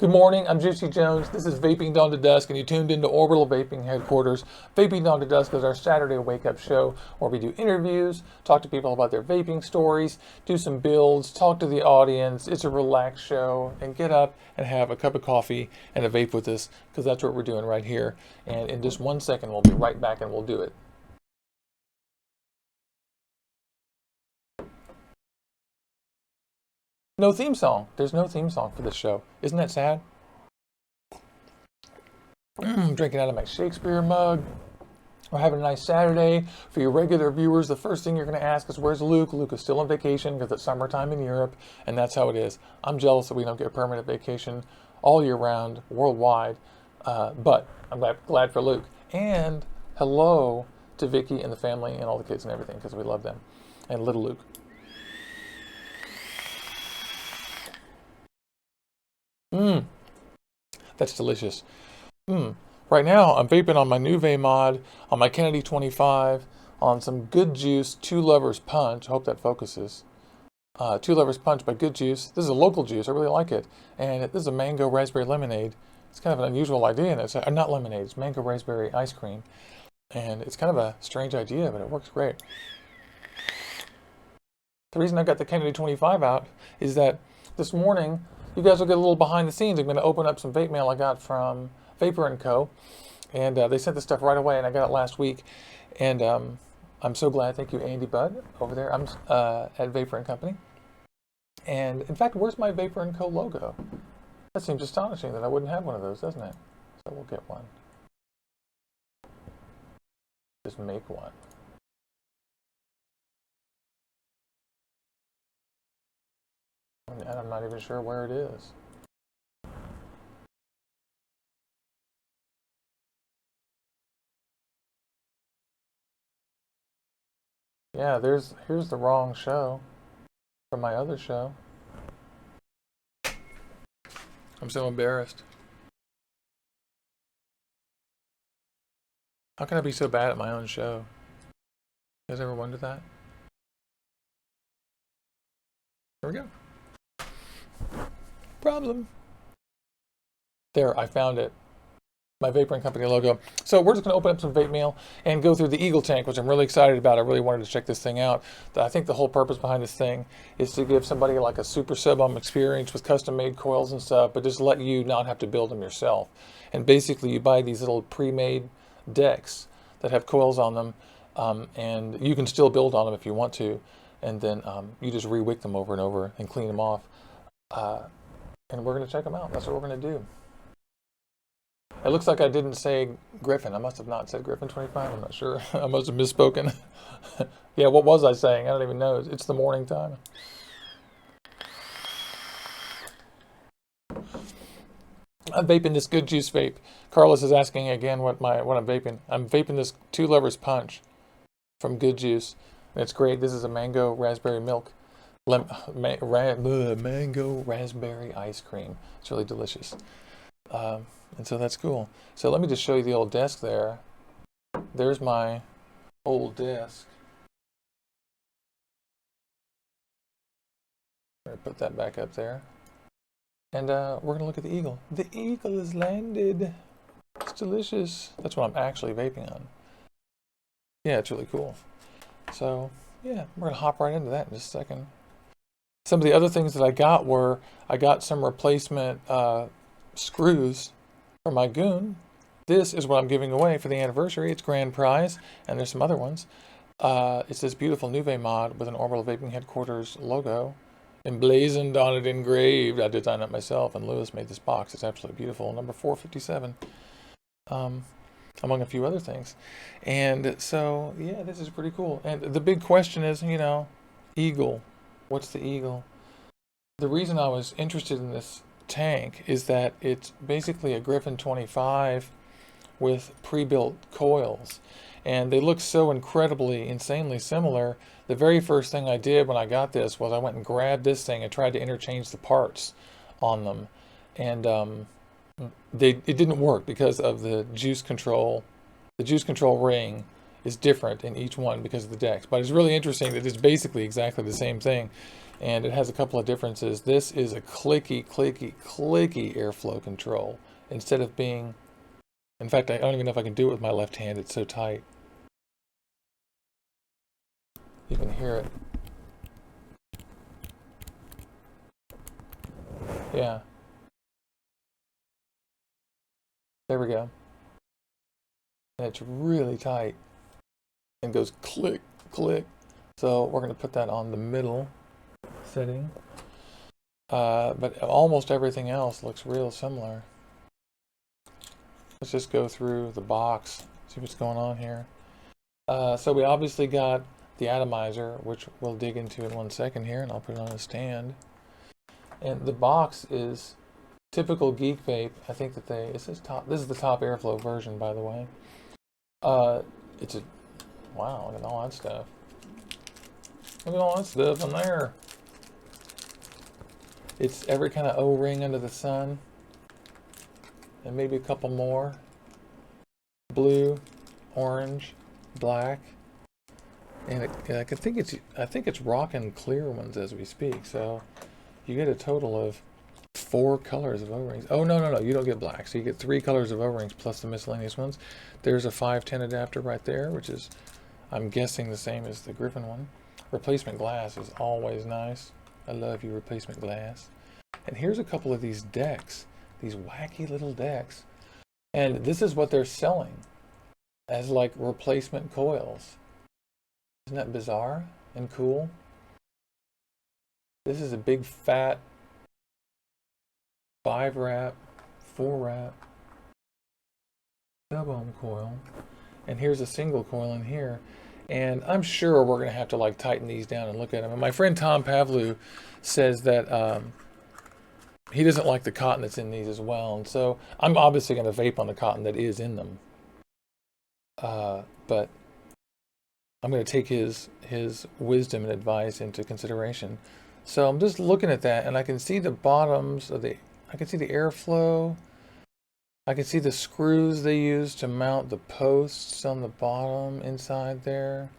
Good morning, I'm Juicy Jones. This is Vaping Dawn to Dusk, and you tuned into Orbital Vaping headquarters. Vaping Dawn to Dusk is our Saturday wake-up show where we do interviews, talk to people about their vaping stories, do some builds, talk to the audience. It's a relaxed show, and get up and have a cup of coffee and a vape with us, because that's what we're doing right here. And in just 1 second, we'll be right back and we'll do it. No theme song. There's no theme song for this show. Isn't that sad? Drinking out of my Shakespeare mug. We're having a nice Saturday. For your regular viewers, the first thing you're going to ask is, where's Luke? Luke is still on vacation because it's summertime in Europe, and that's how it is. I'm jealous that we don't get a permanent vacation all year round, worldwide, but I'm glad for Luke. And hello to Vicky and the family and all the kids and everything, because we love them. And little Luke. That's delicious. Right now, I'm vaping on my new mod, on my Kennedy 25, on some Good Juice 2 Lovers Punch. I hope that focuses. 2 Lovers Punch by Good Juice. This is a local juice. I really like it. And this is a mango raspberry lemonade. It's kind of an unusual idea. And it's not lemonade. It's mango raspberry ice cream. And it's kind of a strange idea, but it works great. The reason I got the Kennedy 25 out is that this morning, you guys will get a little behind the scenes. I'm going to open up some vape mail I got from Vapor & Co. And they sent this stuff right away, and I got it last week. And I'm so glad. Thank you, Andy Budd, over there. I'm at Vapor & Company. And, in fact, where's my Vapor & Co. logo? That seems astonishing that I wouldn't have one of those, doesn't it? So we'll get one. Just make one. And I'm not even sure where it is. Yeah, here's the wrong show from my other show. I'm so embarrassed. How can I be so bad at my own show? You guys ever wonder that? There we go. Problem. There, I found it. My Vapor & Company logo. So we're just going to open up some vape mail and go through the Eagle tank, which I'm really excited about. I really wanted to check this thing out. I think the whole purpose behind this thing is to give somebody like a super sub-ohm experience with custom-made coils and stuff, but just let you not have to build them yourself. And basically, you buy these little pre-made decks that have coils on them, and you can still build on them if you want to, and then you just re-wick them over and over and clean them off. And we're going to check them out. That's what we're going to do. It looks like I didn't say Griffin. I must have not said Griffin 25. I'm not sure. I must have misspoken. Yeah, what was I saying? I don't even know. It's the morning time. I'm vaping this Good Juice vape. Carlos is asking again what I'm vaping. I'm vaping this 2 Lovers Punch from Good Juice. It's great. This is a mango raspberry milk. Mango raspberry ice cream. It's really delicious. And so that's cool. So let me just show you the old desk there. There's my old desk. I'm gonna put that back up there. And we're going to look at the Eagle. The Eagle has landed. It's delicious. That's what I'm actually vaping on. Yeah, it's really cool. So, yeah, we're going to hop right into that in just a second. Some of the other things that I got were, I got some replacement screws for my Goon. This is what I'm giving away for the anniversary. It's grand prize, and there's some other ones. It's this beautiful Nuve mod with an Orbital Vaping headquarters logo emblazoned on it, engraved. I designed it myself, and Lewis made this box. It's absolutely beautiful. Number 457, among a few other things. And so, yeah, this is pretty cool. And the big question is, you know, Eagle. What's the Eagle? The reason I was interested in this tank is that it's basically a Griffin 25 with pre-built coils, and they look so incredibly, insanely similar. The very first thing I did when I got this was I went and grabbed this thing and tried to interchange the parts on them, and it didn't work because of the juice control ring is different in each one because of the decks. But it's really interesting that it's basically exactly the same thing. And it has a couple of differences. This is a clicky airflow control. Instead of being, in fact, I don't even know if I can do it with my left hand. It's so tight. You can hear it. Yeah. There we go. And it's really tight. And goes click, click. So we're going to put that on the middle setting. But almost everything else looks real similar. Let's just go through the box, see what's going on here. So we obviously got the atomizer, which we'll dig into in 1 second here, and I'll put it on a stand. And the box is typical Geek Vape. I think that this is the top airflow version, by the way. It's a, wow, look at all that stuff. Look at all that stuff in there. It's every kind of O-ring under the sun. And maybe a couple more. Blue, orange, black. And I think it's rocking clear ones as we speak. So you get a total of 4 colors of O-rings. Oh, no, you don't get black. So you get 3 colors of O-rings plus the miscellaneous ones. There's a 510 adapter right there, which is, I'm guessing, the same as the Griffin one. Replacement glass is always nice. I love you, replacement glass. And here's a couple of these decks, these wacky little decks. And this is what they're selling as like replacement coils. Isn't that bizarre and cool? This is a big fat 5-wrap, 4-wrap sub-ohm coil. And here's a single coil in here. And I'm sure we're going to have to like tighten these down and look at them. And my friend Tom Pavlou says that he doesn't like the cotton that's in these as well. And so I'm obviously going to vape on the cotton that is in them. But I'm going to take his wisdom and advice into consideration. So I'm just looking at that, and I can see the bottoms of I can see the airflow. I can see the screws they use to mount the posts on the bottom inside there.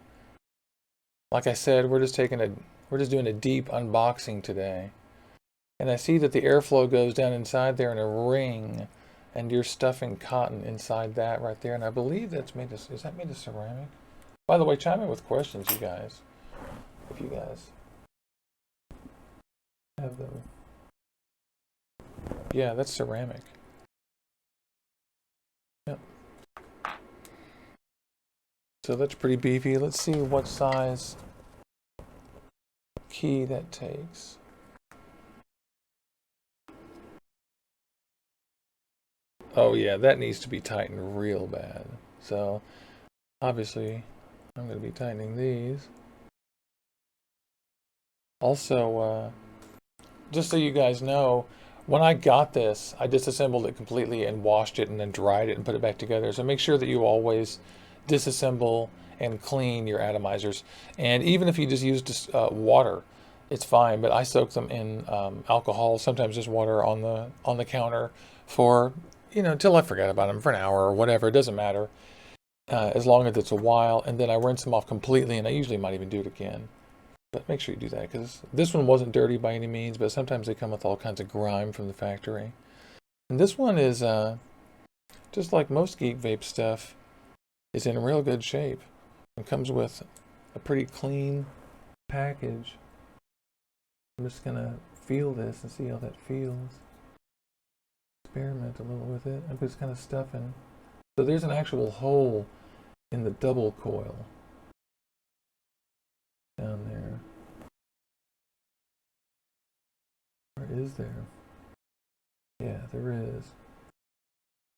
Like I said, we're just doing a deep unboxing today. And I see that the airflow goes down inside there in a ring, and you're stuffing cotton inside that right there. And I believe that's made of, is that made of ceramic? By the way, chime in with questions, you guys. If you guys have them. Yeah, that's ceramic. Yep. So that's pretty beefy. Let's see what size key that takes. Oh yeah, that needs to be tightened real bad. So obviously I'm going to be tightening these. Also, just so you guys know, when I got this, I disassembled it completely and washed it and then dried it and put it back together. So make sure that you always disassemble and clean your atomizers. And even if you just use water, it's fine. But I soak them in alcohol, sometimes just water on the counter for, until I forget about them for an hour or whatever. It doesn't matter, as long as it's a while. And then I rinse them off completely, and I usually might even do it again. But make sure you do that, because this one wasn't dirty by any means, but sometimes they come with all kinds of grime from the factory. And this one is, just like most Geek Vape stuff, is in real good shape. It comes with a pretty clean package. I'm just going to feel this and see how that feels. Experiment a little with it. I'm just kind of stuffing. So there's an actual hole in the double coil down there. Or is there? Yeah, there is.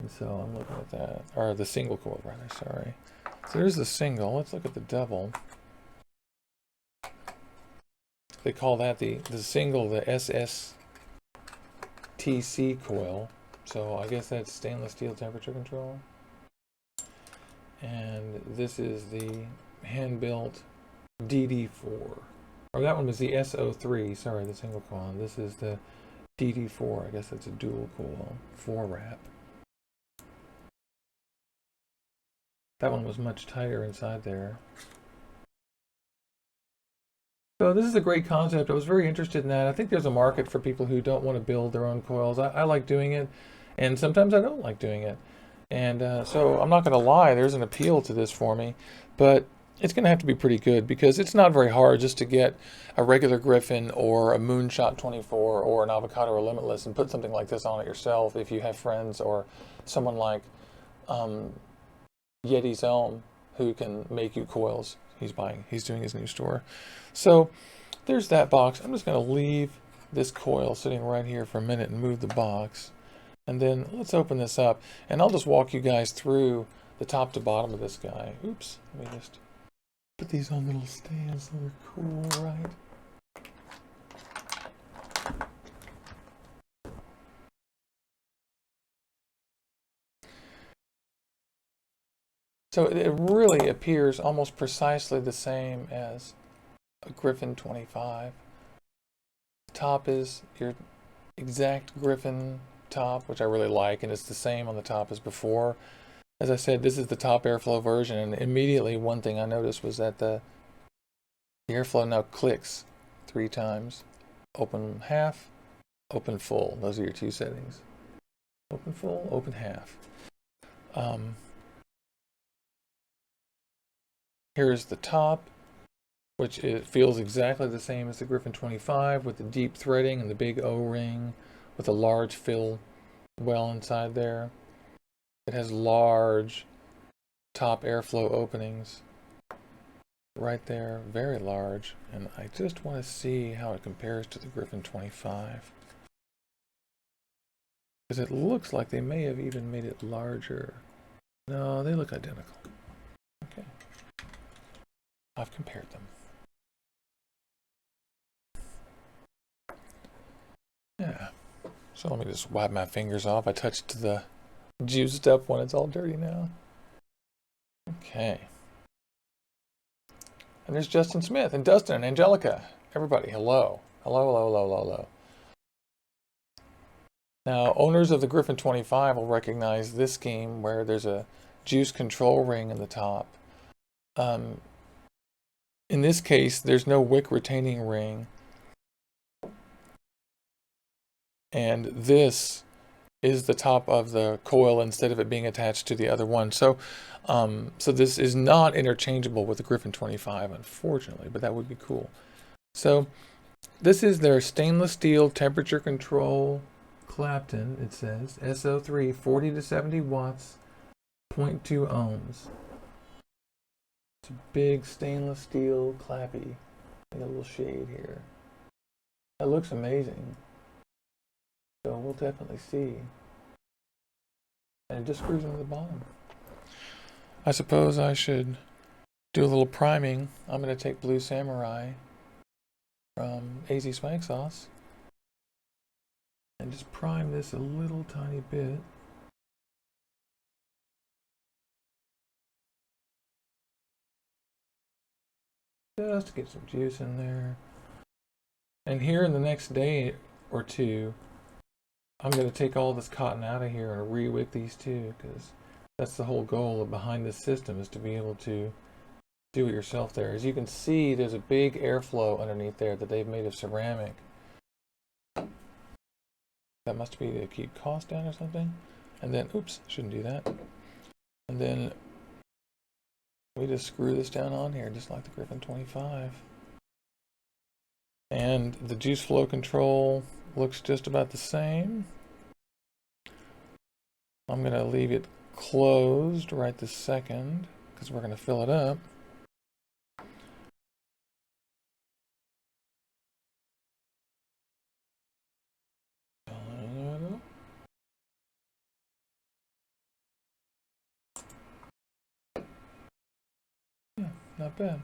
And so I'm looking at that. Or the single coil, rather, sorry. So there's the single. Let's look at the double. They call that the single, the SSTC coil. So I guess that's stainless steel temperature control. And this is the hand-built DD4. Or that one was the SO3, sorry, the single coil. And this is the DD4, I guess that's a dual coil, 4-wrap. That one was much tighter inside there. So this is a great concept. I was very interested in that. I think there's a market for people who don't want to build their own coils. I like doing it, and sometimes I don't like doing it. And so I'm not going to lie, there's an appeal to this for me, but it's going to have to be pretty good because it's not very hard just to get a regular Griffin or a Moonshot 24 or an Avocado or Limitless and put something like this on it yourself if you have friends or someone like Yeti's Elm who can make you coils. He's doing his new store. So there's that box. I'm just going to leave this coil sitting right here for a minute and move the box. And then let's open this up, and I'll just walk you guys through the top to bottom of this guy. Oops, let me just put these on little stands so they're cool, right? So it really appears almost precisely the same as a Griffin 25. The top is your exact Griffin top, which I really like, and it's the same on the top as before. As I said, this is the top airflow version, and immediately one thing I noticed was that the airflow now clicks 3 times. Open half, open full. Those are your 2 settings. Open full, open half. Here's the top, which it feels exactly the same as the Griffin 25 with the deep threading and the big O-ring with a large fill well inside there. It has large top airflow openings right there, very large, and I just want to see how it compares to the Griffin 25 because it looks like they may have even made it larger. No, they look identical. Okay, I've compared them. Yeah. So let me just wipe my fingers off. I touched the juiced up one. It's all dirty now. Okay. And there's Justin Smith and Dustin and Angelica. Everybody, hello. Hello, hello, hello, hello, hello. Now, owners of the Griffin 25 will recognize this scheme where there's a juice control ring in the top. In this case, there's no wick retaining ring. And this is the top of the coil instead of it being attached to the other one. So so this is not interchangeable with the Griffin 25, unfortunately, but that would be cool. So this is their stainless steel temperature control Clapton, it says, SO3, 40 to 70 watts, 0.2 ohms. It's a big stainless steel clappy. Got a little shade here. That looks amazing. So we'll definitely see. And it just screws into the bottom. I suppose I should do a little priming. I'm going to take Blue Samurai from AZ Swag Sauce and just prime this a little tiny bit. Just to get some juice in there. And here in the next day or two, I'm going to take all this cotton out of here and re-wick these too, because that's the whole goal of behind this system, is to be able to do it yourself there. As you can see, there's a big airflow underneath there that they've made of ceramic. That must be to keep cost down or something. And then, oops, shouldn't do that. And then we just screw this down on here, just like the Griffin 25. And the juice flow control looks just about the same. I'm going to leave it closed right this second because we're going to fill it up. Yeah, not bad.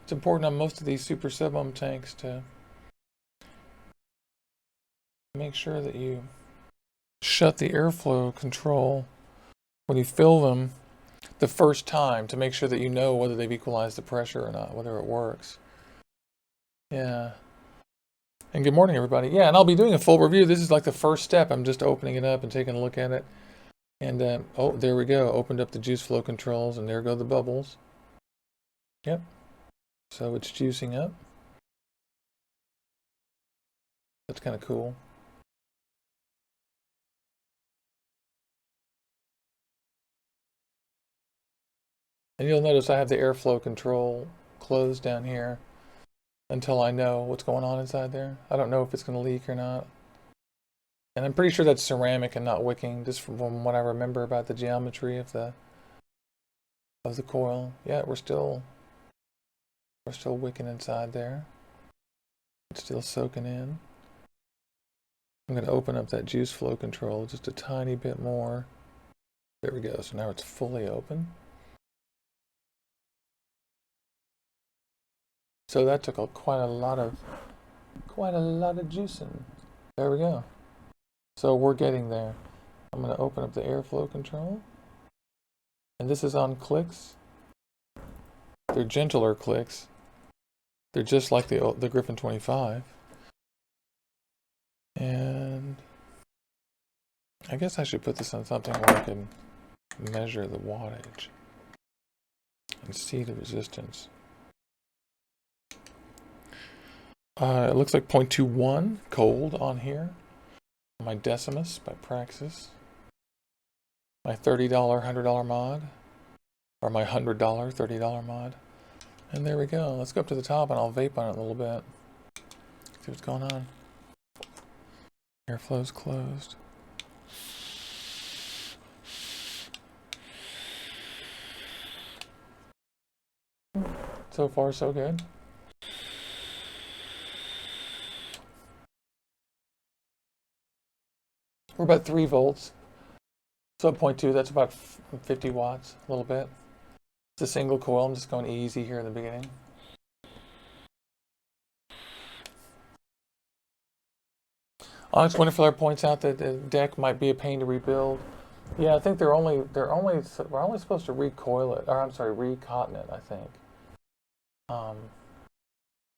It's important on most of these super sub-ohm tanks to make sure that you shut the airflow control when you fill them the first time to make sure that you know whether they've equalized the pressure or not, whether it works. Yeah. And good morning, everybody. Yeah, and I'll be doing a full review. This is like the first step. I'm just opening it up and taking a look at it. And oh, there we go. Opened up the juice flow controls, and there go the bubbles. Yep. So it's juicing up. That's kind of cool. And you'll notice I have the airflow control closed down here until I know what's going on inside there. I don't know if it's going to leak or not. And I'm pretty sure that's ceramic and not wicking, just from what I remember about the geometry of the coil. Yeah, we're still wicking inside there. It's still soaking in. I'm going to open up that juice flow control just a tiny bit more. There we go. So now it's fully open. So that took quite a lot of juicing. There we go. So we're getting there. I'm going to open up the airflow control. And this is on clicks. They're gentler clicks. They're just like the Griffin 25. And I guess I should put this on something where I can measure the wattage and see the resistance. It looks like 0.21 cold on here. My Decimus by Praxis. My $30, $100 mod. Or my $100, $30 mod. And there we go. Let's go up to the top and I'll vape on it a little bit. See what's going on. Airflow's closed. So far, so good. We're about 3 volts. So 0.2, that's about 50 watts, a little bit. It's a single coil. I'm just going easy here in the beginning. Onyx Winterflower points out that the deck might be a pain to rebuild. Yeah, I think we're only supposed to recoil it, or I'm sorry, recotton it, I think.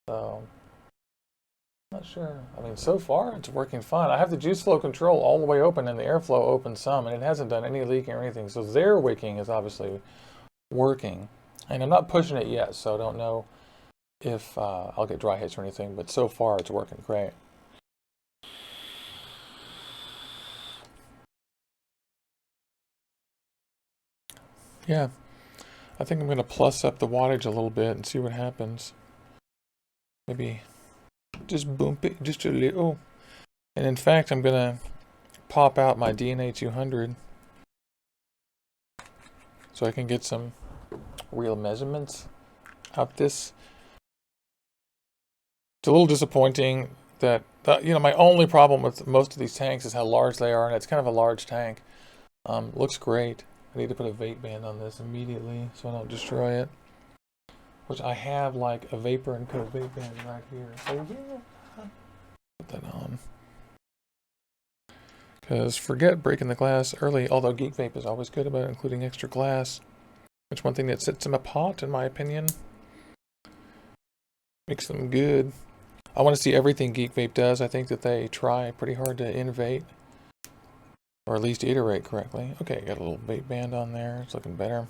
So not sure. I mean, so far it's working fine. I have the juice flow control all the way open and the airflow open some, and it hasn't done any leaking or anything. So their wicking is obviously working. And I'm not pushing it yet, so I don't know if I'll get dry hits or anything, but so far it's working great. Yeah, I think I'm going to plus up the wattage a little bit and see what happens. Maybe just bump it just a little. And in fact, I'm going to pop out my DNA 200 so I can get some real measurements out this. It's a little disappointing that, you know, my only problem with most of these tanks is how large they are, and it's kind of a large tank. Looks great. I need to put a vape band on this immediately so I don't destroy it. Which I have like a Vapor and Co vape band right here. So yeah, put that on. Because forget breaking the glass early, although Geek Vape is always good about including extra glass. It's one thing that sets them apart, in my opinion. Makes them good. I want to see everything Geek Vape does. I think that they try pretty hard to innovate. Or at least iterate correctly. Okay, got a little vape band on there. It's looking better.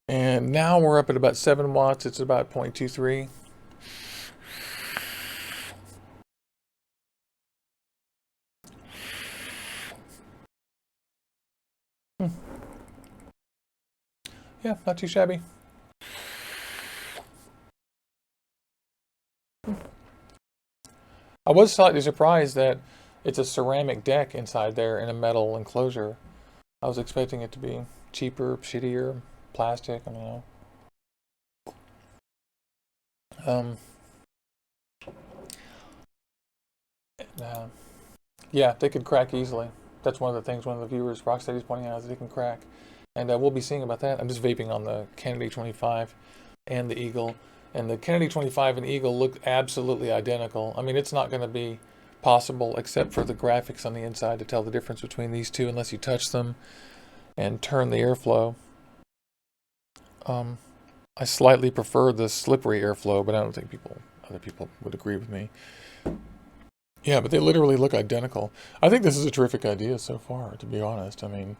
And now we're up at about 7 watts. It's about 0.23. Yeah, not too shabby. I was slightly surprised that it's a ceramic deck inside there in a metal enclosure. I was expecting it to be cheaper, shittier, plastic, I don't know. Yeah, they could crack easily. That's one of the things one of the viewers, Rocksteady's pointing out, is they can crack. And we'll be seeing about that. I'm just vaping on the Kennedy 25 and the Eagle. And the Kennedy 25 and Eagle look absolutely identical. I mean, it's not going to be possible except for the graphics on the inside to tell the difference between these two unless you touch them and turn the airflow. I slightly prefer the slippery airflow, but I don't think other people would agree with me. Yeah, but they literally look identical. I think this is a terrific idea so far, to be honest. I mean,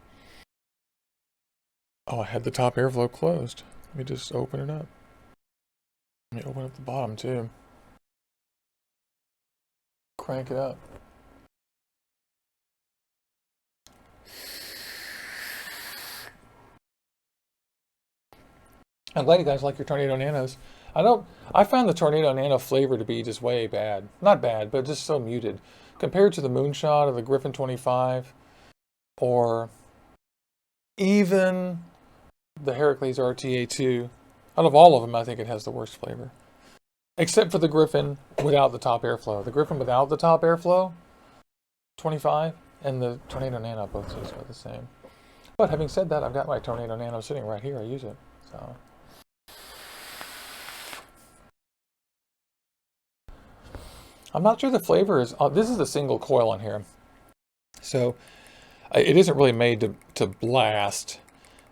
oh, I had the top airflow closed. Let me just open it up. Let me open up the bottom too. Crank it up. I'm glad you guys like your Tornado Nanos. I found the Tornado Nano flavor to be just way bad. Not bad, but just so muted. Compared to the Moonshot or the Griffin 25, or even the Heracles RTA2. Out of all of them, I think it has the worst flavor. Except for the Griffin without the top airflow. The Griffin without the top airflow, 25, and the Tornado Nano both taste about the same. But having said that, I've got my Tornado Nano sitting right here. I use it. So I'm not sure the flavor is... this is a single coil on here. So it isn't really made to blast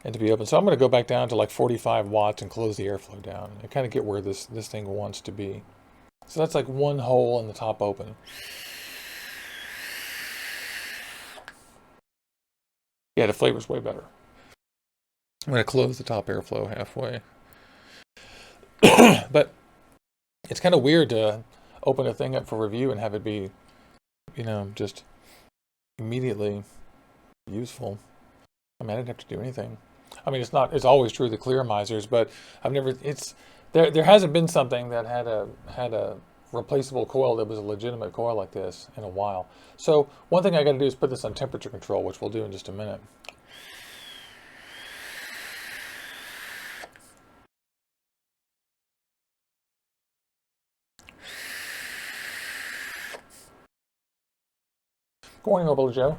and to be open. So I'm going to go back down to like 45 watts and close the airflow down and kind of get where this thing wants to be. So that's like one hole in the top open. Yeah, the flavor's way better. I'm going to close the top airflow halfway. But it's kind of weird to open a thing up for review and have it be, you know, just immediately useful. I mean, I didn't have to do anything. I mean, it's always true, the clear misers, but I've never, there hasn't been something that had a replaceable coil that was a legitimate coil like this in a while. So one thing I got to do is put this on temperature control, which we'll do in just a minute. Good morning, Orbital Joe.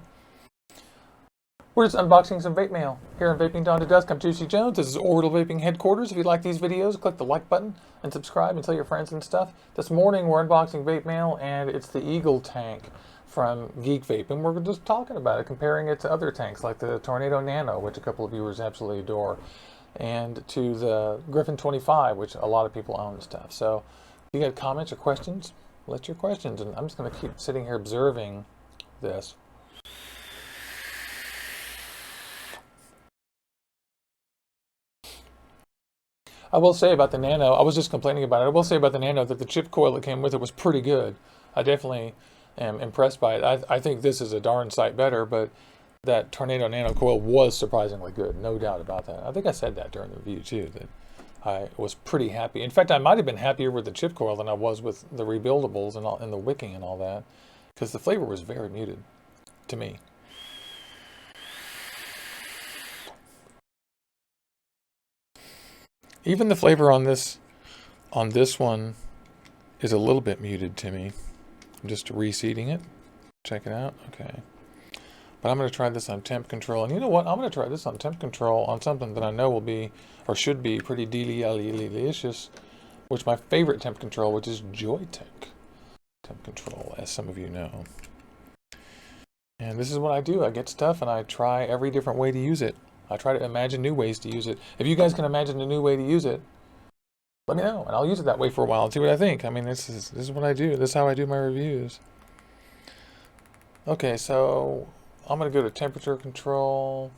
We're just unboxing some vape mail here on Vaping Dawn to Dusk. I'm Juicy Jones. This is Orbital Vaping headquarters. If you like these videos, click the like button and subscribe and tell your friends and stuff. This morning we're unboxing vape mail, and it's the Eagle tank from Geek Vape, and we're just talking about it, comparing it to other tanks like the Tornado Nano, which a couple of viewers absolutely adore, and to the Griffin 25, which a lot of people own and stuff. So if you got comments or questions, let your questions, and I'm just going to keep sitting here observing this. I will say about the Nano, I was just complaining about it. I will say about the Nano that the chip coil that came with it was pretty good. I definitely am impressed by it. I think this is a darn sight better, but that Tornado Nano coil was surprisingly good. No doubt about that. I think I said that during the review too, that I was pretty happy. In fact, I might have been happier with the chip coil than I was with the rebuildables and the wicking and all that, because the flavor was very muted to me. Even the flavor on this one is a little bit muted to me. I'm just reseeding it. Check it out. Okay. But I'm going to try this on temp control. And you know what? I'm going to try this on temp control on something that I know will be, or should be, pretty delicious, which is my favorite temp control, which is Joytech temp control, as some of you know. And this is what I do. I get stuff and I try every different way to use it. I try to imagine new ways to use it. If you guys can imagine a new way to use it, let me know, and I'll use it that way for a while and see what I think. I mean, this is what I do. This is how I do my reviews. Okay, so I'm going to go to temperature control.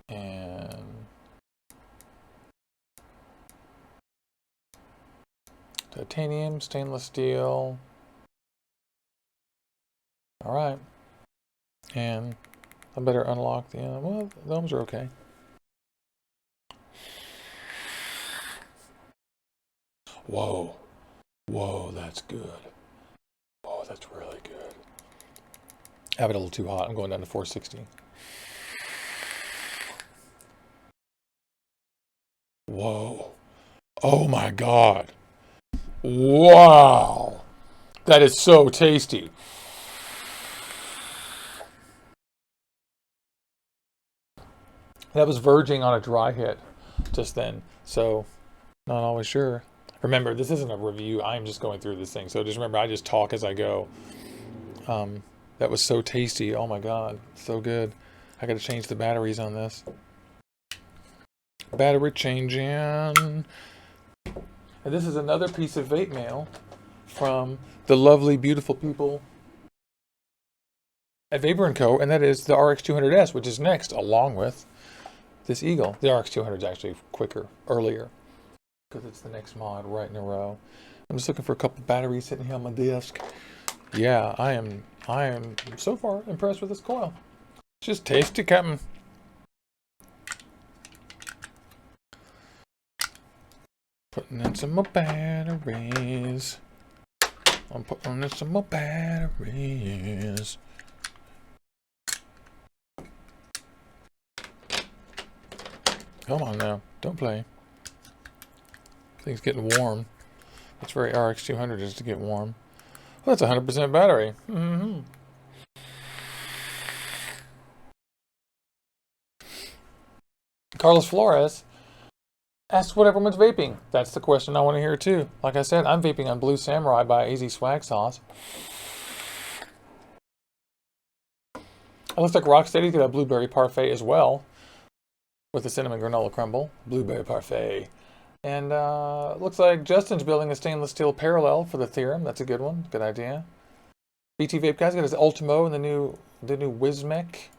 And titanium, stainless steel. All right, and I better unlock the, well, those are okay. Whoa, whoa, that's good. Whoa, that's really good. I have it a little too hot. I'm going down to 460. Whoa, oh my God. Wow, that is so tasty. That was verging on a dry hit just then, so not always sure. Remember, this isn't a review. I'm just going through this thing, so just remember, I just talk as I go. That was so tasty. Oh my God, so good. I got to change the batteries on this. Battery changing. And this is another piece of vape mail from the lovely, beautiful people at Vapor & Co., and that is the RX200S, which is next, along with this Eagle. The RX200 is actually earlier, because it's the next mod right in a row. I'm just looking for a couple batteries sitting here on my desk. Yeah, I am so far impressed with this coil. It's just tasty, Captain. Putting in some more batteries. I'm putting in some more batteries. Come on now, don't play. Thing's getting warm. That's very RX200 is to get warm. Well, that's 100% battery. Carlos Flores asks what everyone's vaping. That's the question I want to hear too. Like I said, I'm vaping on Blue Samurai by AZ Swag Sauce. It looks like Rocksteady's got a blueberry parfait as well, with the cinnamon granola crumble. Blueberry parfait. And looks like Justin's building a stainless steel parallel for the Theorem. That's a good one. Good idea. BT Vape Guy's got his Ultimo and the new Wismec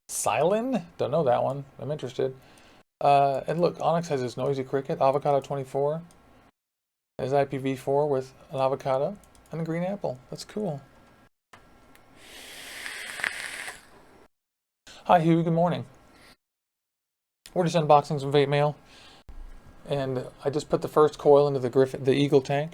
Silin. Don't know that one. I'm interested. And look, Onyx has his Noisy Cricket, Avocado 24. His IPv4 with an avocado and a green apple. That's cool. Hi, Hugh. Good morning. We're just unboxing some vape mail. And I just put the first coil into the Eagle tank.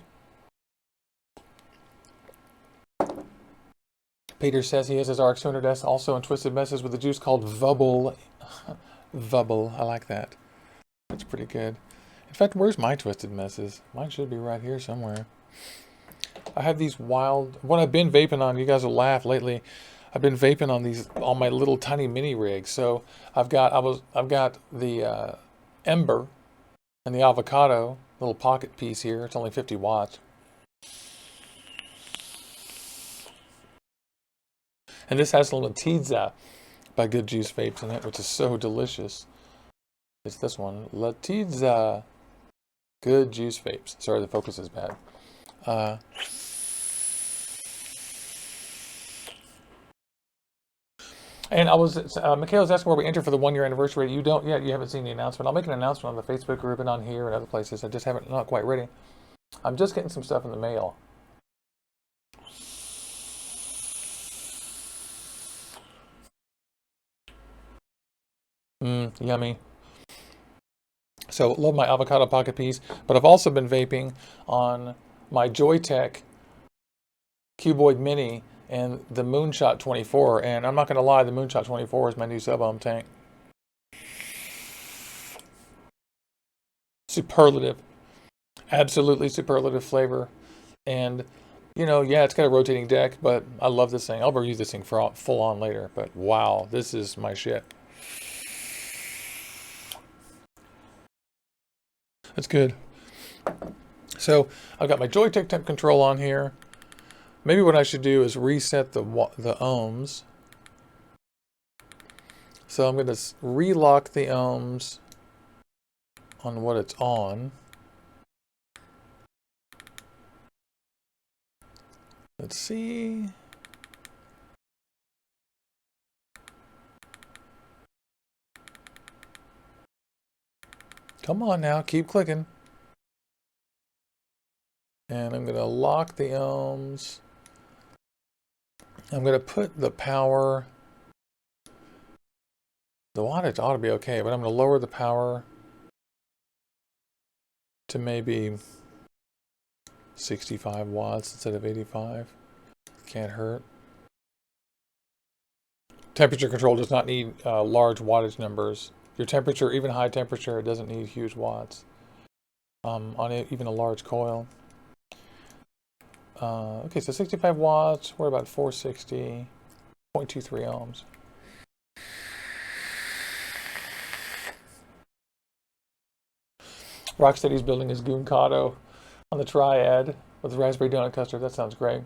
Peter says he has his RX200S also in Twisted Messes with a juice called Vubble. Vubble, I like that. That's pretty good. In fact, where's my Twisted Messes? Mine should be right here somewhere. I have these wild... What I've been vaping on, you guys will laugh lately, I've been vaping on my little tiny mini rig. So I've got the Ember and the Avocado, little pocket piece here. It's only 50 watts. And this has Letizia by Good Juice Vapes in it, which is so delicious. It's this one, Letizia Good Juice Vapes. Sorry, the focus is bad. And Michaela's asking where we enter for the 1-year anniversary. You don't yet. You haven't seen the announcement. I'll make an announcement on the Facebook group and on here and other places. I just not quite ready. I'm just getting some stuff in the mail. Yummy. So love my avocado pocket piece, but I've also been vaping on my Joytech Cuboid Mini and the Moonshot 24, and I'm not going to lie, the Moonshot 24 is my new sub-ohm tank. Superlative. Absolutely superlative flavor. And, you know, yeah, it's got a rotating deck, but I love this thing. I'll review this thing for full on later, but wow, this is my shit. That's good. So I've got my Joytech temp control on here. Maybe what I should do is reset the ohms. So I'm going to relock the ohms on what it's on. Let's see. Come on now, keep clicking. And I'm going to lock the ohms. I'm going to put the power. The wattage ought to be okay, but I'm going to lower the power to maybe 65 watts instead of 85. Can't hurt. Temperature control does not need large wattage numbers. Your temperature, even high temperature, it doesn't need huge watts on even a large coil. Okay, so 65 watts, we're about 460, 0.23 ohms. Rocksteady's building his Gooncado on the Triad with raspberry donut custard. That sounds great.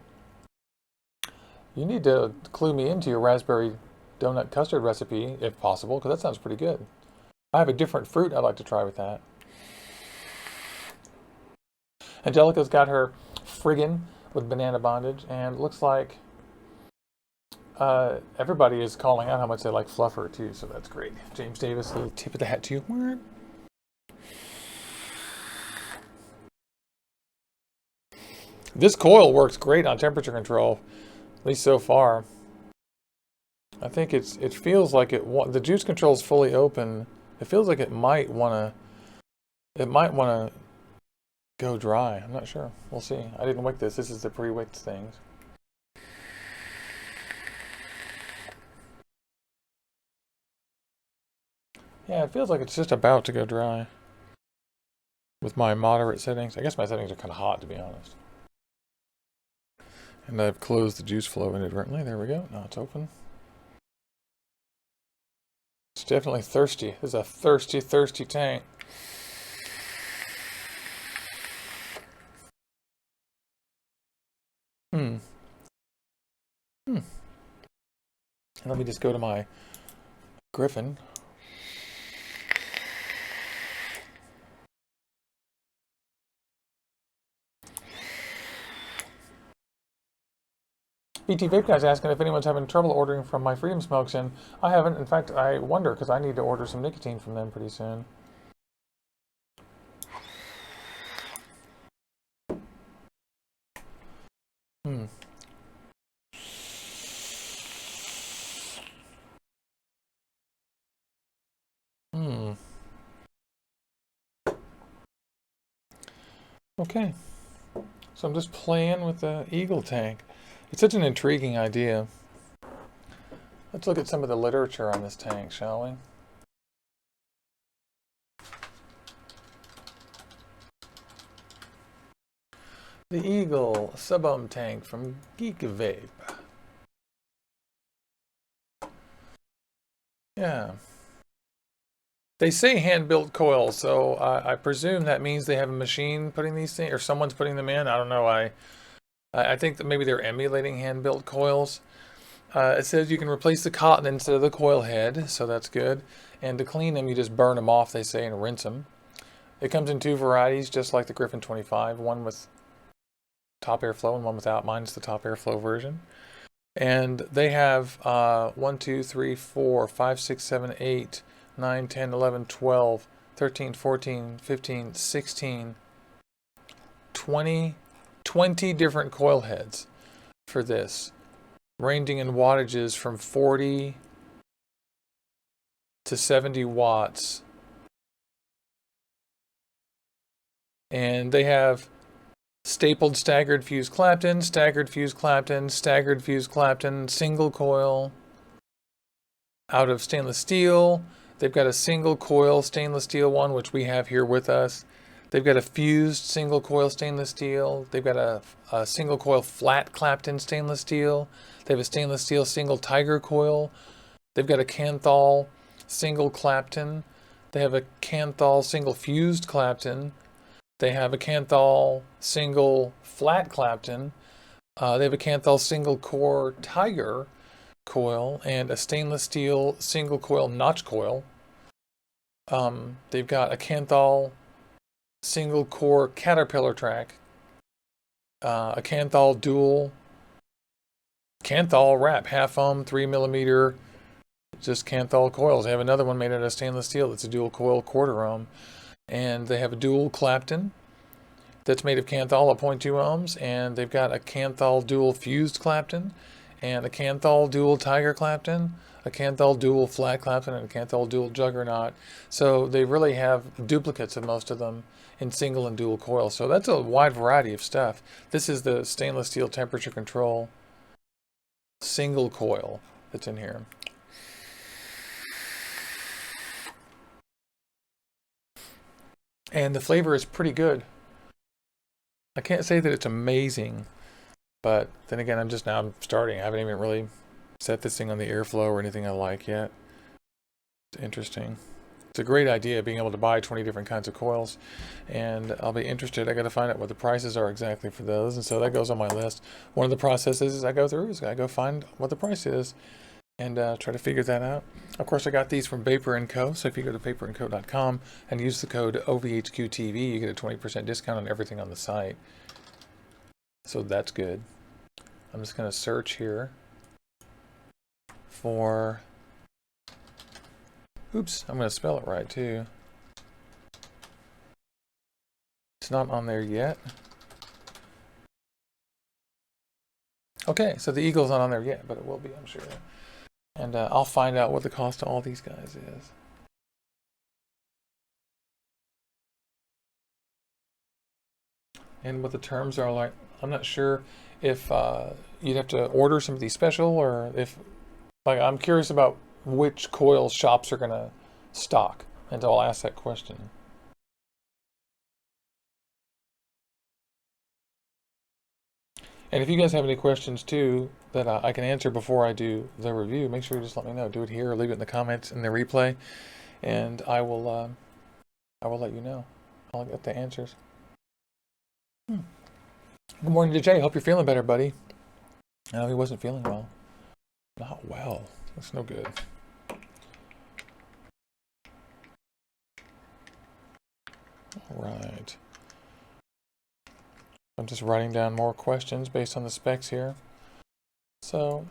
You need to clue me into your raspberry donut custard recipe, if possible, because that sounds pretty good. I have a different fruit I'd like to try with that. Angelica's got her friggin' with banana bondage, and it looks like everybody is calling out how much they like Fluffer too, so that's great. James Davis, a little tip of the hat to you. This coil works great on temperature control, at least so far. I think it feels like the juice control is fully open. It feels like it might want to go dry. I'm not sure. We'll see. I didn't wick this. This is the pre-wicked things. Yeah, it feels like it's just about to go dry with my moderate settings. I guess my settings are kind of hot, to be honest. And I've closed the juice flow inadvertently. There we go. Now it's open. It's definitely thirsty. This is a thirsty, thirsty tank. And let me just go to my Griffin. BT Vape Guy's asking if anyone's having trouble ordering from my Freedom Smokes, and I haven't. In fact, I wonder, because I need to order some nicotine from them pretty soon. Okay. So I'm just playing with the Eagle tank. It's such an intriguing idea. Let's look at some of the literature on this tank, shall we? The Eagle sub-ohm tank from Geek Vape. Yeah. They say hand-built coils, so I presume that means they have a machine putting these things, or someone's putting them in. I don't know. I think that maybe they're emulating hand-built coils. It says you can replace the cotton instead of the coil head, so that's good. And to clean them, you just burn them off, they say, and rinse them. It comes in two varieties, just like the Griffin 25, one with top airflow and one without. Mine's the top airflow version. And they have 1, 2, 3, 4, 5, 6, 7, 8, 9, 10, 11, 12, 13, 14, 15, 16, 20 different coil heads for this, ranging in wattages from 40 to 70 watts. And they have stapled staggered fuse Clapton, staggered fuse Clapton, staggered fuse Clapton, single coil out of stainless steel. They've got a single coil stainless steel one, which we have here with us. They've got a fused single coil stainless steel. They've got a single coil flat Clapton stainless steel. They have a stainless steel single Tiger coil. They've got a Canthal single Clapton. They have a Canthal single fused Clapton. They have a Canthal single flat Clapton. They have a Canthal single core Tiger coil and a stainless steel single coil notch coil. They've got a Canthal single core Caterpillar track, a Canthal dual Canthal wrap, half ohm, 3mm, just Canthal coils. They have another one made out of stainless steel that's a dual coil quarter ohm. And they have a dual Clapton that's made of Canthal at 0.2 ohms, and they've got a Canthal dual fused Clapton, and a Canthal dual Tiger Clapton, a Canthal dual flat Clapton, and a Canthal dual Juggernaut. So they really have duplicates of most of them in single and dual coil. So that's a wide variety of stuff. This is the stainless steel temperature control single coil that's in here. And the flavor is pretty good. I can't say that it's amazing, but then again, I'm starting. I haven't even really set this thing on the airflow or anything I like yet. It's interesting. It's a great idea, being able to buy 20 different kinds of coils, and I'll be interested. I got to find out what the prices are exactly for those, and so that goes on my list. One of the processes I go through is I go find what the price is, and try to figure that out. Of course, I got these from Vapor & Co. So if you go to vaperandco.com and use the code OVHQTV, you get a 20% discount on everything on the site. So that's good. I'm just going to search here for... Oops, I'm going to spell it right too. It's not on there yet. Okay, so the Eagle's not on there yet, but it will be, I'm sure. And I'll find out what the cost of all these guys is. And what the terms are like. I'm not sure if you'd have to order some of these special, or if, like, I'm curious about which coil shops are going to stock, and so I'll ask that question. And if you guys have any questions too that I can answer before I do the review, make sure you just let me know. Do it here or leave it in the comments in the replay, and I will let you know. I'll get the answers. Good morning to Jay. Hope you're feeling better, buddy. No, he wasn't feeling well. Not well. That's no good. All right. I'm just writing down more questions based on the specs here. So,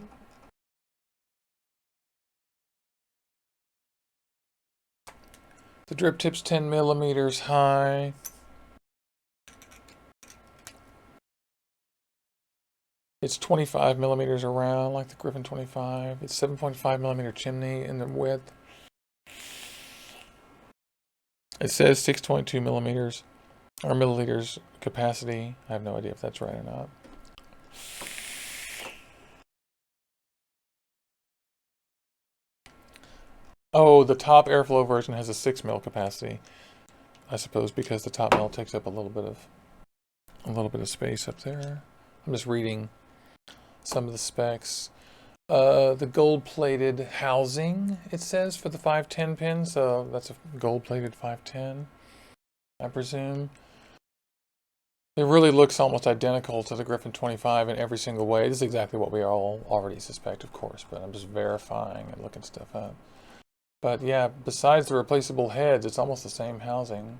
the drip tip's 10 millimeters high. It's 25 millimeters around, like the Griffin 25. It's 7.5 millimeter chimney in the width. It says 6.2 millimeters or milliliters capacity. I have no idea if that's right or not. Oh, the top airflow version has a 6 mil capacity. I suppose because the top mil takes up a little bit of space up there. I'm just reading some of the specs. The gold-plated housing, it says, for the 510 pin. So that's a gold-plated 510, I presume. It really looks almost identical to the Griffin 25 in every single way. This is exactly what we all already suspect, of course, but I'm just verifying and looking stuff up. But yeah, besides the replaceable heads, it's almost the same housing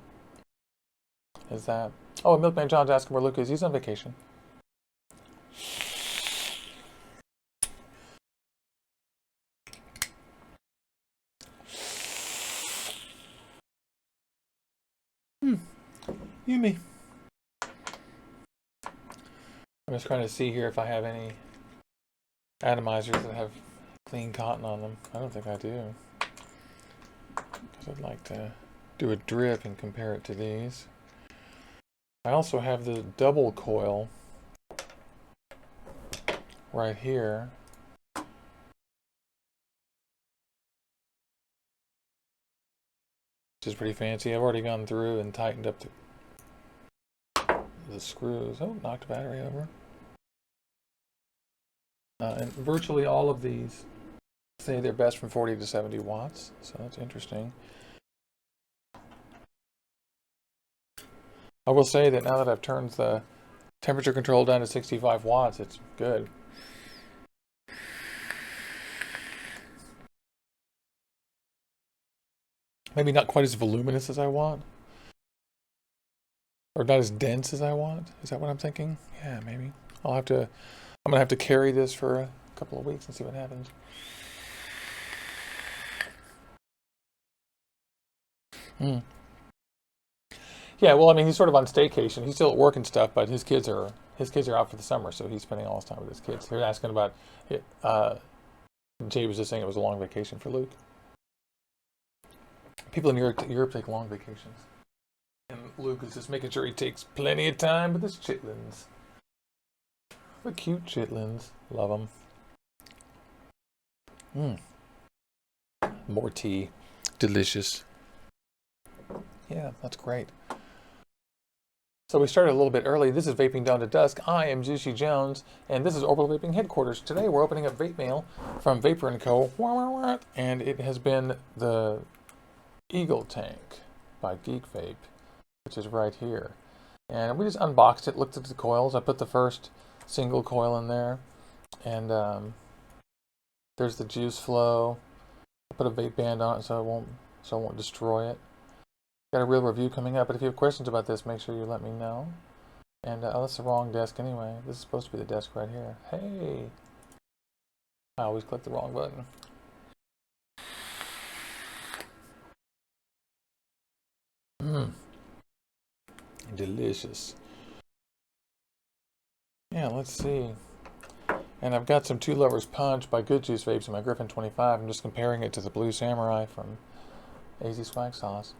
as that. Oh, Milkman John's asking where Luke is. He's on vacation. Yumi. I'm just trying to see here if I have any atomizers that have clean cotton on them. I don't think I do. Because I'd like to do a drip and compare it to these. I also have the double coil right here. Which is pretty fancy. I've already gone through and tightened up the screws. Oh, knocked the battery over. And virtually all of these say they're best from 40 to 70 watts, so that's interesting. I will say that now that I've turned the temperature control down to 65 watts, it's good. Maybe not quite as voluminous as I want. Or not as dense as I want. Is that what I'm thinking? Yeah, maybe. I'm gonna have to carry this for a couple of weeks and see what happens. Yeah, well, I mean, he's sort of on staycation. He's still at work and stuff, but his kids are out for the summer, so he's spending all his time with his kids. They're asking about it. Jay was just saying it was a long vacation for Luke. People in Europe take long vacations. And Luke is just making sure he takes plenty of time with his chitlins. The cute chitlins. Love them. More tea. Delicious. Yeah, that's great. So we started a little bit early. This is Vaping Dawn to Dusk. I am Juicy Jones, and this is Orbital Vaping headquarters. Today we're opening up vape mail from Vapor & Co. And it has been the Eagle Tank by Geek Vape, which is right here. And we just unboxed it, looked at the coils. I put the first single coil in there, and There's the juice flow. I put a vape band on it so it won't destroy it. Got a real review coming up, but if you have questions about this, make sure you let me know. And oh, that's the wrong desk anyway. This is supposed to be the desk right here. Hey, I always click the wrong button. Delicious. Yeah, let's see. And I've got some Two Lovers Punch by Good Juice vapes in my Griffin 25. I'm just comparing it to the Blue Samurai from AZ Swag Sauce.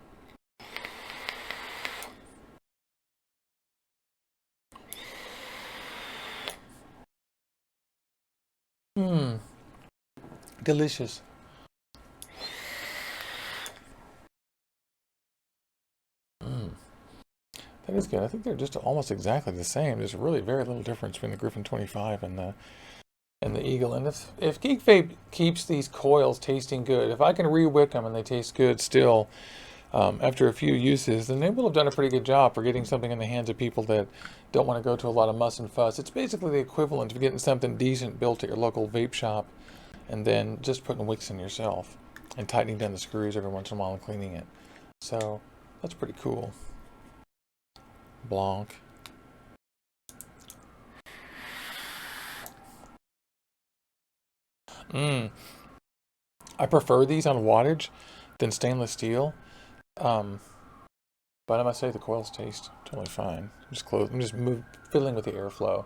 Delicious. That is good. I think they're just almost exactly the same. There's really very little difference between the Griffin 25 and the Eagle. And if Geek Vape keeps these coils tasting good, if I can re-wick them and they taste good still after a few uses, then they will have done a pretty good job for getting something in the hands of people that don't want to go to a lot of muss and fuss. It's basically the equivalent of getting something decent built at your local vape shop and then just putting wicks in yourself and tightening down the screws every once in a while and cleaning it. So that's pretty cool. Blanc. I prefer these on wattage than stainless steel. But I must say the coils taste totally fine. I'm just fiddling with the airflow.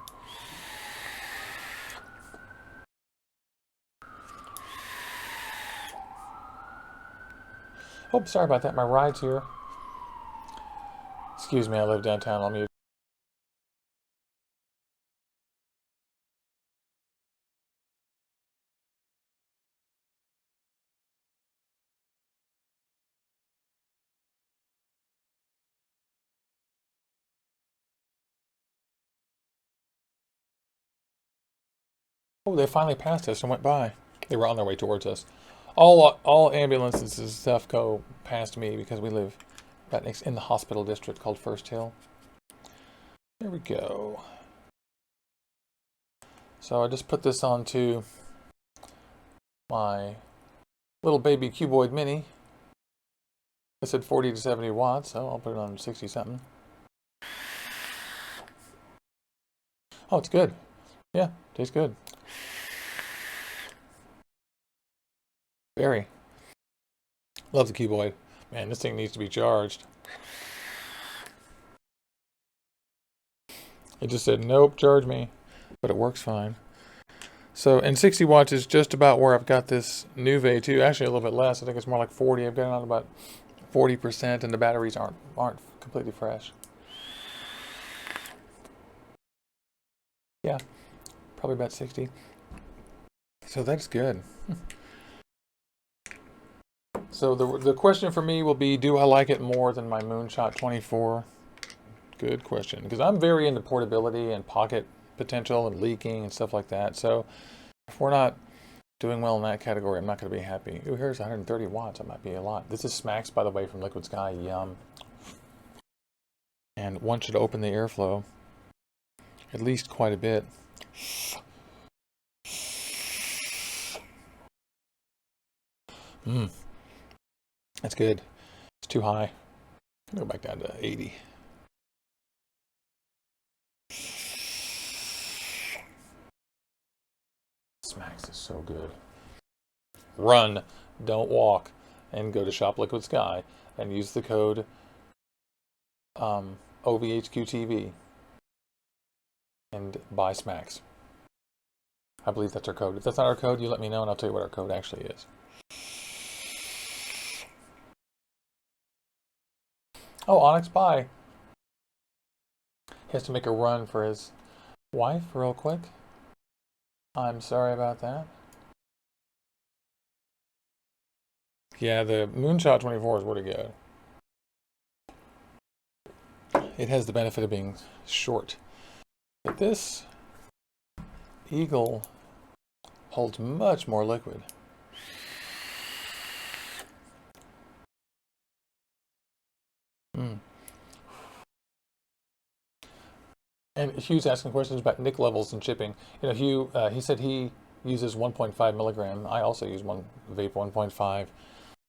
Oh, sorry about that. My ride's here. Excuse me, I live downtown. I'll mute. Oh, they finally passed us and went by. They were on their way towards us. All ambulances and stuff go past me because we live right next in the hospital district called First Hill. There we go. So I just put this onto my little baby cuboid mini. I said 40 to 70 watts, so I'll put it on 60 something. Oh, it's good. Yeah, tastes good. Very. Love the cuboid. Man, this thing needs to be charged. It just said, nope, charge me. But it works fine. So, and 60 watts is just about where I've got this Nuve too. Actually, a little bit less. I think it's more like 40. I've got it on about 40%, and the batteries aren't completely fresh. Yeah, probably about 60. So that's good. So the question for me will be, do I like it more than my Moonshot 24? Good question, because I'm very into portability and pocket potential and leaking and stuff like that. So if we're not doing well in that category, I'm not going to be happy. Ooh, here's 130 watts. That might be a lot. This is Smacks, by the way, from Liquid Sky. Yum. And one should open the airflow at least quite a bit. That's good. It's too high. Go back down to 80. Smacks is so good. Run, don't walk, and go to Shop Liquid Sky and use the code OVHQTV and buy Smacks. I believe that's our code. If that's not our code, you let me know and I'll tell you what our code actually is. Oh, Onyx Pie. He has to make a run for his wife real quick. I'm sorry about that. Yeah, the Moonshot 24 is where to go. It has the benefit of being short. But this Eagle holds much more liquid. And Hugh's asking questions about NIC levels and chipping. You know, Hugh, he said he uses 1.5 milligram. I also use vape 1.5,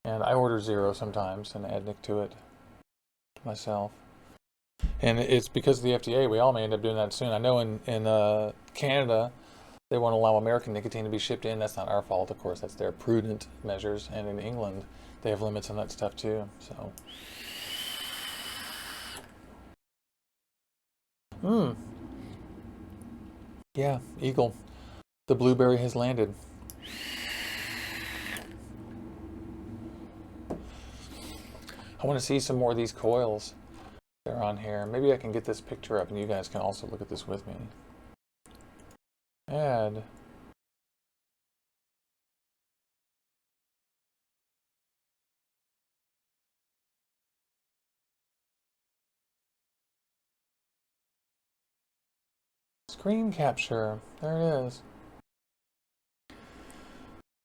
and I order 0 sometimes and add Nick to it myself. And it's because of the FDA. We all may end up doing that soon. I know in Canada, they won't allow American nicotine to be shipped in. That's not our fault, of course. That's their prudent measures. And in England, they have limits on that stuff too. So, yeah, Eagle. The blueberry has landed. I want to see some more of these coils. They're on here. Maybe I can get this picture up and you guys can also look at this with me. Add. Screen capture. There it is.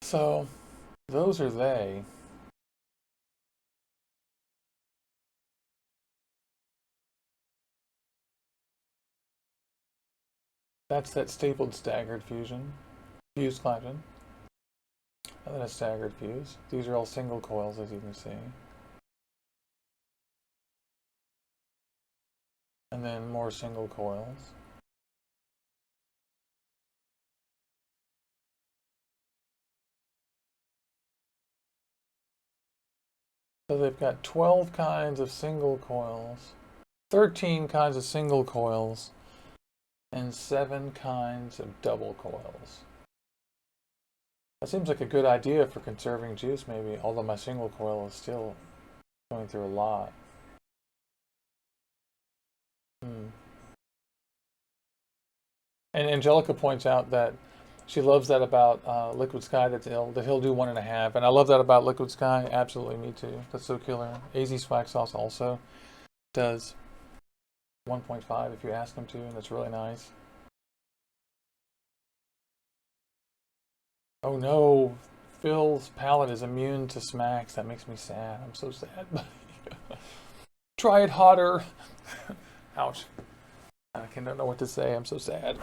So, those are they. That's that stapled staggered fuse clapton. And then a staggered fuse. These are all single coils, as you can see. And then more single coils. So they've got 12 kinds of single coils, 13 kinds of single coils, and 7 kinds of double coils. That seems like a good idea for conserving juice, maybe, although my single coil is still going through a lot. And Angelica points out that she loves that about Liquid Sky, that he'll do 1.5. And I love that about Liquid Sky. Absolutely, me too. That's so killer. AZ Swag Sauce also does 1.5 if you ask him to, and that's really nice. Oh no, Phil's palate is immune to smacks. That makes me sad. I'm so sad. Try it hotter. Ouch. I don't know what to say. I'm so sad.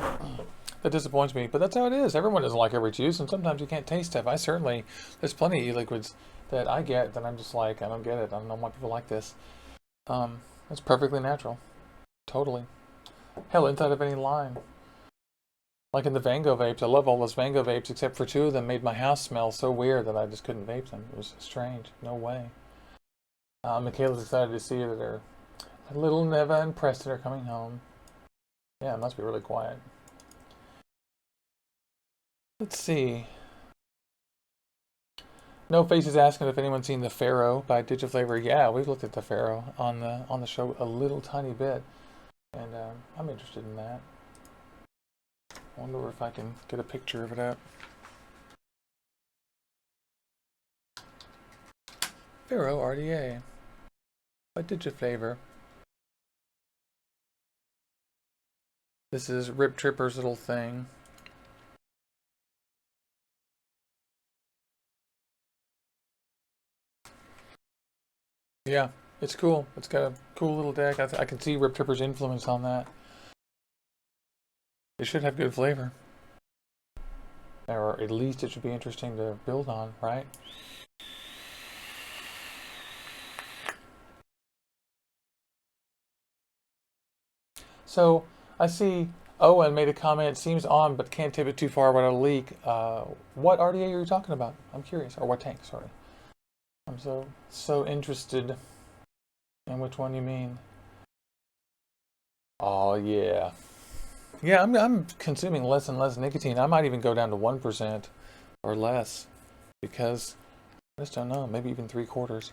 That disappoints me, but that's how it is. Everyone doesn't like every juice, and sometimes you can't taste stuff. There's plenty of e-liquids that I get that I'm just like, I don't get it. I don't know why people like this. It's perfectly natural. Totally. Hell, inside of any line. Like in the Vango vapes, I love all those Vango vapes, except for 2 of them made my house smell so weird that I just couldn't vape them. It was strange. No way. Michaela's excited to see that her little Neva and Preston are coming home. Yeah, it must be really quiet. Let's see. No Face is asking if anyone's seen the Pharaoh by Digiflavor. Yeah, we've looked at the Pharaoh on the show a little tiny bit, and I'm interested in that. I wonder if I can get a picture of it up. Pharaoh RDA by Digiflavor. This is Rip Tripper's little thing. Yeah, it's cool. It's got a cool little deck. I can see Rip Tripper's influence on that. It should have good flavor. Or at least it should be interesting to build on, right? So, I see Owen made a comment, seems on, but can't tip it too far without a leak. What RDA are you talking about? I'm curious. Or what tank, sorry. I'm so interested in which one you mean. Oh, yeah. Yeah, I'm consuming less and less nicotine. I might even go down to 1% or less because I just don't know. Maybe even 3/4.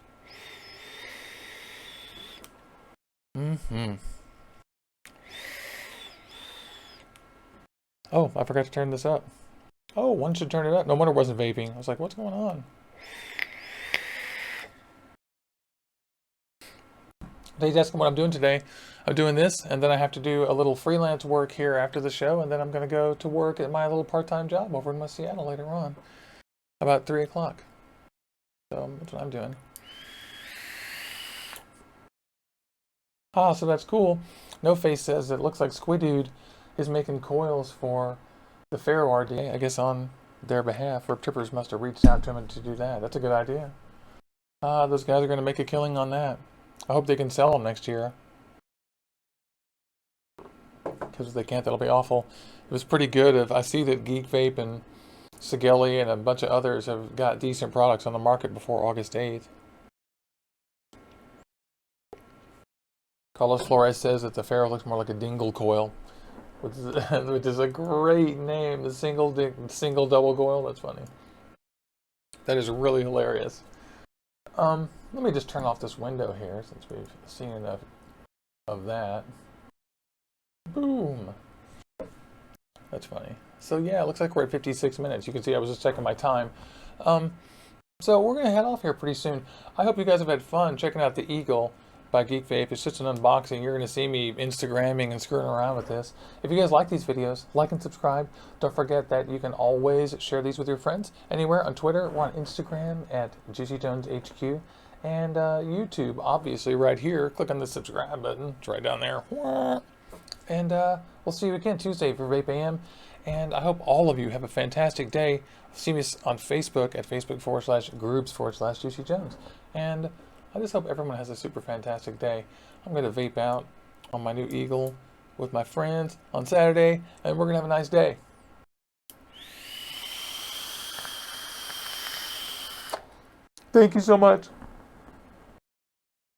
Oh, I forgot to turn this up. Oh, one should turn it up. No wonder it wasn't vaping. I was like, what's going on? He's asking what I'm doing today. I'm doing this, and then I have to do a little freelance work here after the show, and then I'm going to go to work at my little part-time job over in West Seattle later on, about 3 o'clock. So that's what I'm doing. Ah, so that's cool. No Face says it looks like Squid Dude is making coils for the Fair RDA, I guess on their behalf. Rip Trippers must have reached out to him to do that. That's a good idea. Those guys are going to make a killing on that. I hope they can sell them next year. Because if they can't, that'll be awful. It was pretty good. I see that Geek Vape and Sigeli and a bunch of others have got decent products on the market before August 8th. Carlos Flores says that the Fair looks more like a dingle coil, which is a great name. The single double coil. That's funny. That is really hilarious. Let me just turn off this window here since we've seen enough of that. Boom. That's funny. So yeah, it looks like we're at 56 minutes. You can see I was just checking my time. So we're going to head off here pretty soon. I hope you guys have had fun checking out the Eagle by Geek Vape. It's just an unboxing. You're going to see me Instagramming and screwing around with this. If you guys like these videos, like and subscribe. Don't forget that you can always share these with your friends anywhere on Twitter. We're on Instagram at JuicyJonesHQ and YouTube, obviously right here. Click on the subscribe button. It's right down there. And we'll see you again Tuesday for Vape AM. And I hope all of you have a fantastic day. See me on Facebook at Facebook.com/groups/JuicyJones. And I just hope everyone has a super fantastic day. I'm going to vape out on my new Eagle with my friends on Saturday, and we're going to have a nice day. Thank you so much.